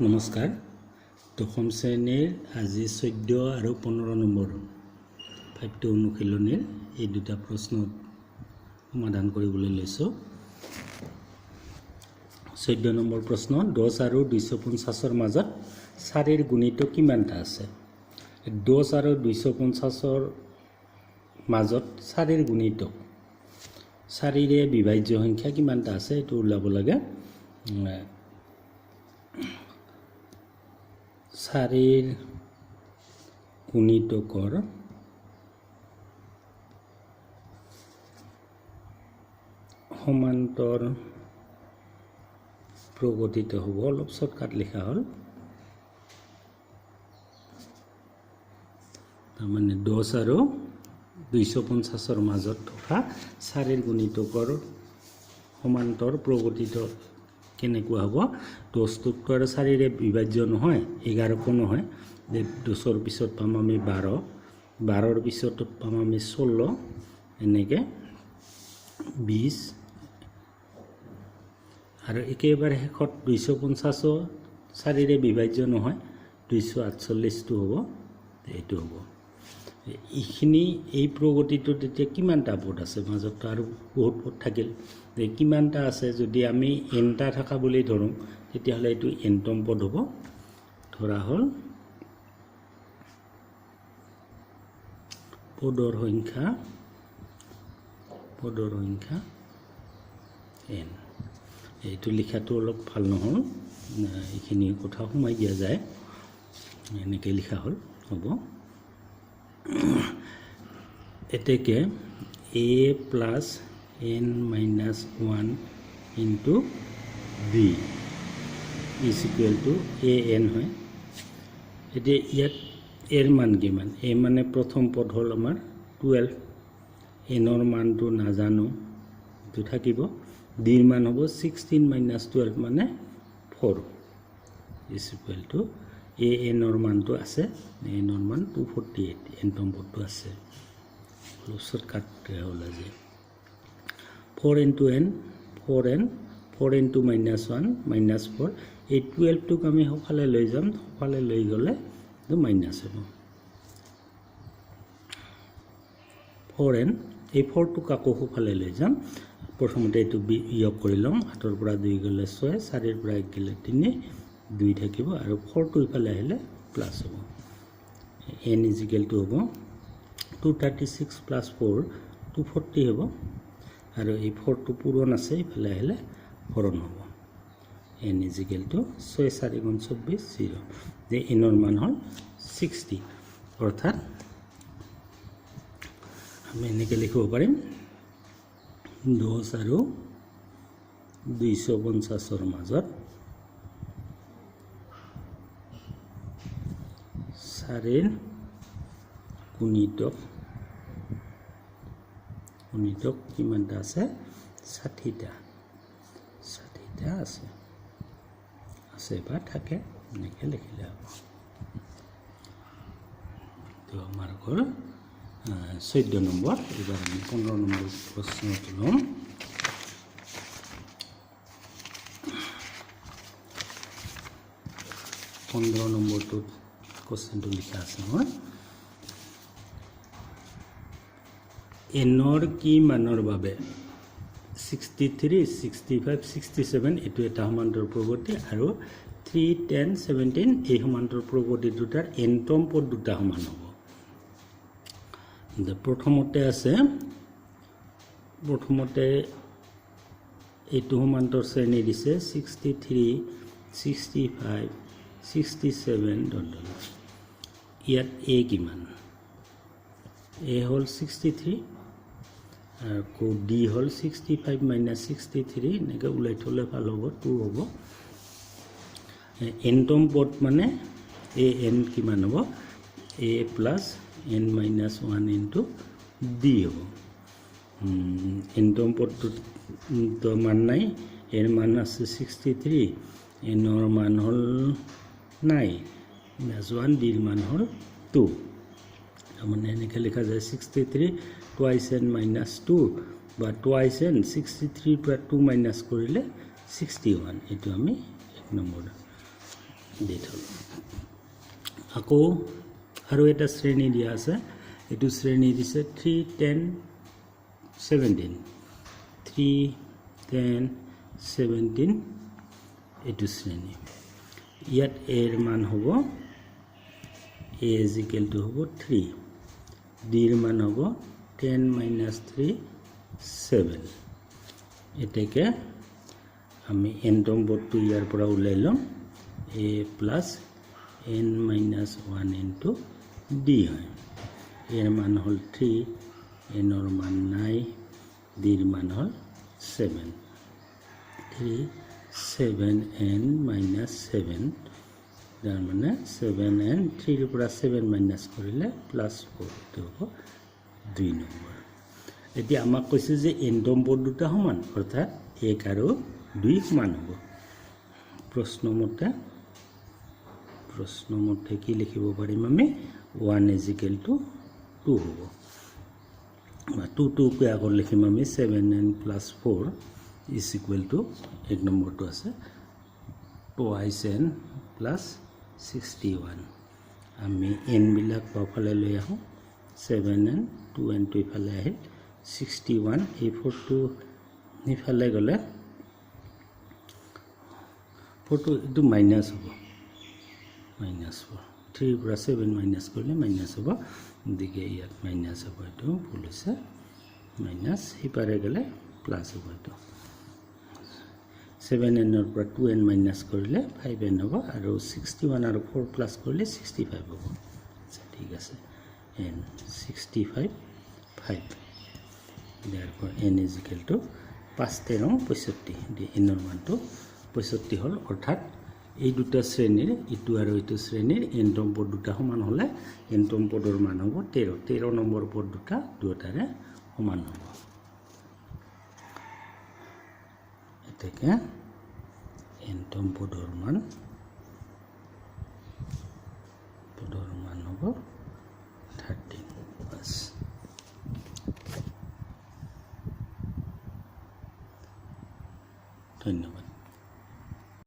নমস্কাৰ দশম শ্ৰেণীৰ আজি 14 আৰু 15 নম্বৰ পাঠ্য অনুশীলনীৰ এই দুটা প্ৰশ্ন সমাধান কৰিবলৈ লৈছো 14 নম্বৰ প্ৰশ্ন 10 আৰু 250 ৰ মাজত 4 ৰ গুণিতক কিমানটা আছে 10 আৰু 250 ৰ মাজত 4 ৰ গুণিতক 4 ৰে বিভাজ্য সংখ্যা কিমানটা আছে এটো উলাব লাগে 4 ৰ গুণিতকৰ সমান্তৰ প্ৰগতিত হ'ব অলপ শৰ্টকাট লিখা হ'ল মানে 10 আৰু 250 ৰ মাজত থকা 4 ৰ গুণিতকৰ সমান্তৰ প্ৰগতিত কেনেকুৱা হ'ব 10 টোক আৰু 4 ৰে বিভাজ্য নহয় 11 কো নহয় 10 ৰ পিছত পাম আমি 12 12 ৰ পিছত পাম আমি 16 এনেকে 20 আৰু একেবাৰে শেষত 250 4 ৰে বিভাজ্য নহয় 248 টো হ'ব এইটো হ'ব এইখিনি এই প্ৰগতিটো তেতিয়া কিমানটা পদ আছে মাজত আৰু বহুত পদ থাকিল কিমানটা আছে যদি আমি এনটা থাকা বুলি ধৰো তেতিয়া হলে এটো এনতম পদ হ'ব ধৰা হল পদৰ সংখ্যা n এইটো লিখাটো অলপ ভাল নহল এইখিনি কথা সোমাই দিয়া যায় এনেকে লিখা হল হ'ব এতেকে a plus n minus 1 into b is equal to an হয় এতে ইয়াত এর মান কিমান a মানে প্রথম পদ হল আমাৰ 12 n ৰ মানটো না জানো তো থাকিব d ৰ মান হ'ব 16 minus 12 মানে 4 is equal to an ৰ মানটো আছে n ৰ মান 248 n তম পদটো আছে শর্টকাট হল আজি 4 into n 4n 4 into minus 1 minus 4 এই 12 টোক আমি হফালে লৈ যাম হফালে লৈ গলে তো মাইনাস হ'ব 4n এই 4 টোক আকৌ হফালে লৈ যাম প্ৰথমতে এটো বিয়োগ কৰি লম 8 ৰ পৰা 2 গলে 6 4 ৰ পৰা 1 গলে 3 2 থাকিব আৰু 4 টো ইফালে আহিলে প্লাস হ'ব n is equal to হ'ব 236 plus 4 240 হ'ব আৰু এই 4 টো পূৰণ আছে ইফালে আহিলে হৰণ হ'ব n is equal to 6 4 24 0 যে n ৰ মান হল 60 অৰ্থাৎ আমি এনেকে লিখিব পাৰিম 10 আৰু 250 ৰ মাজত 4 ৰ গুণিতক কিমানটা আছে 60টা আছে বা থাকে এনেকে লিখিলে হ'ব তো আমাৰ হ'ল 14 নম্বৰ এবাৰ আমি 15 নম্বৰ প্ৰশ্নটো ল'ম নম্বৰটো কোৱেশ্চনটো লিখা আছে মই এনৰ কি মানৰ বাবে 63 65 67 এটো এটা সমান্তৰ প্ৰগতি আৰু 3 10 17 এই সমান্তৰ প্ৰগতি দুটাৰ এনতম পদ দুটা সমান হ'ব প্ৰথমতে আছে এইটো সমান্তৰ শ্ৰেণী দিছে 63 65 67 ইয়াত a কিমান a হল 63 আৰু d হল 65 minus 63 নেকে উলাই থলে ভাল হ'ব 2 হ'ব এনতম পদ মানে a n কিমান হ'ব a plus n minus 1 into d হ'ব এনতম পদটো তো মান নাই এর মান আছে 63 n ৰ মান হল 9 minus 1 d ৰ মান হল 2 মানে এনেকে লেখা যায় 63 twice n minus 2 বা twice n 63 পৰা 2 minus কৰিলে 61 এটো আমি এক নম্বৰ দি থলোঁ আকৌ আৰু এটা শ্ৰেণী দিয়া আছে এইটো শ্ৰেণী দিছে 3 10 17 3 10 17 এইটো শ্ৰেণী ইয়াত এৰ মান হ'ব a is equal to হ'ব 3 ডিৰ মান হ'ব 10 minus 3 7 এতেকে আমি এনটম বোৰ্ডটো ইয়াৰ পৰা উলাই লম a plus n minus 1 into d হয় এর মান হল 3 n এর মান 9 d এর মান হল 7 3 7 n minus 7 যার মানে 7 n 3 এর পৰা 7 মাইনাস কৰিলে প্লাস 4 তো হ'ব 2 নম্বৰ এতিয়া আমাক কৈছে যে এনটম বোৰ্ড দুটা সমান অৰ্থাৎ 1 আৰু 2 সমান হ'ব প্ৰশ্ন মতে কি লিখিব পাৰিম আমি 1 is equal to 2 হ'ব 2 কে আগৰ লিখিম আমি 7n plus 4 is equal to 1 নম্বৰটো আছে twice n plus 61 আমি n বিলাক পাফালে লৈ আহো 7n 2n টো ইফালে আহিল 61 এই 4 টো ইফালে গলে 4 টো ইটো মাইনাস হ'ব minus 4 3 পৰা 7 মাইনাস কৰিলে মাইনাস হ'ব দিকে ইয়াত মাইনাস হ'ব এটো ভুল হৈছে মাইনাস হিপাৰে গলে প্লাস হ'ব এটো 7n এৰ পৰা 2n মাইনাস কৰিলে 5n হ'ব আৰু 61 আৰু 4 প্লাস কৰিলে 65 হ'ব আচ্ছা ঠিক আছে n 65 5 therefore n is equal to 5 13 65 the n এর মানটো 65 হল অর্থাৎ এই দুটা শ্রেণীর ইটো আৰু ইটো শ্ৰেণীৰ এনটম পদ দুটা সমান হলে এনটম পদৰ মান হ'ব 13 13 নম্বৰ পদ দুটা দুটাৰে সমান হ'ব এতেকে এনটম পদৰ মান হ'ব 13 বাস ধন্যবাদ